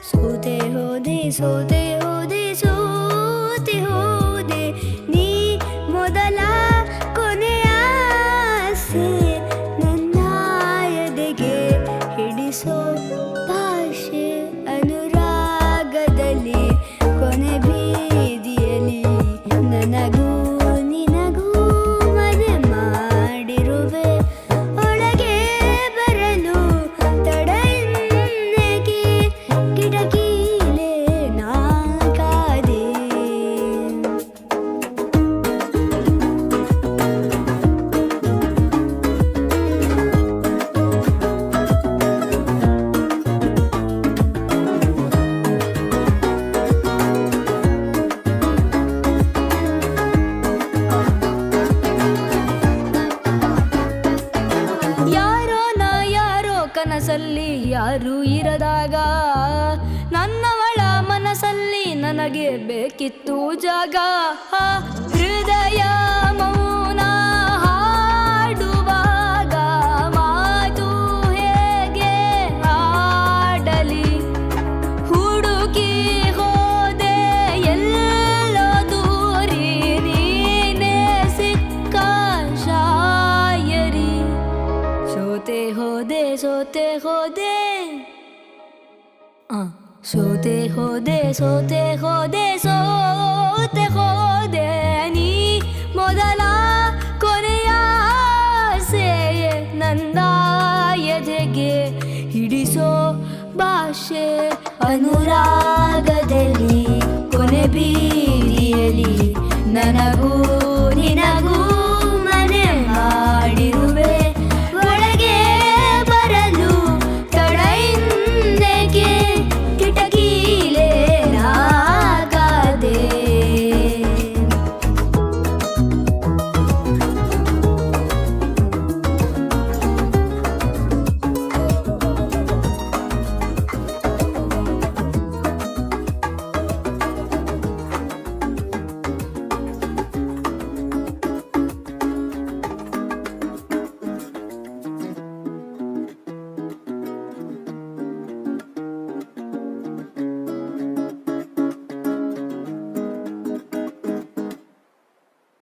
ಸೋತೆ ಹೋದೆ ಸೋತೆ ಹೋದೆ ಸೋತೆ ಹೋದೆ ನೀ ಮೊದಲ ಕೊನೆಯ ಆಸೆ ನನ್ನ ಎದೆಗೆ ಹಿಡಿಸೋ ಭಾಷೆ ಅನುರಾಗದಲ್ಲಿ ಕೊನೆ ಬೀದಿಯಲ್ಲಿ ನನಗೂ ನಿನಗೂ ಮನೆ ಮಾಡಿರುವೆ ಒಳಗೆ ಬರಲು ತಡೆಯನ್ನೇಕೆ ಕಿಟಕಿಲೇ ನಾ ಕಾದೆ ಯಾರೋ ನಾ ಯಾರೋ ಕನಸಲ್ಲಿ ಯಾರು ಇರದಾಗ ನನ್ನವಳ ಮನಸ್ಸಲ್ಲಿ ನನಗೆ ಬೇಕಿತ್ತು ಜಾಗ ಹೃದಯ ಮೌನ ಹಾಡುವಾಗ ಮಾತು ಹೇಗೆ ಆಡಲಿ ಹುಡುಕಿ ಹೋದೆ ಎಲ್ಲೋ ದೂರಿ ನೀನೇ ಸಿಕ್ಕ ಶಾಯರಿ ಸೋತೆ ಹೋದೆ ಸೋತೆ ಹೋದೆ ಸೋತೆ ಹೋದೆ ಸೋತೆ ಹೋದೆ ಸೋತೆ ಹೋದೆ ನೀ ಮೊದಲ ಕೊನೆಯ ಆಸೆ ನನ್ನ ಎದೆಗೆ ಹಿಡಿಸೋ ಭಾಷೆ ಅನುರಾಗದಲ್ಲಿ ಕೊನೆ ಬೀದಿಯಲ್ಲಿ ನನಗೂ ನಿನಗೂ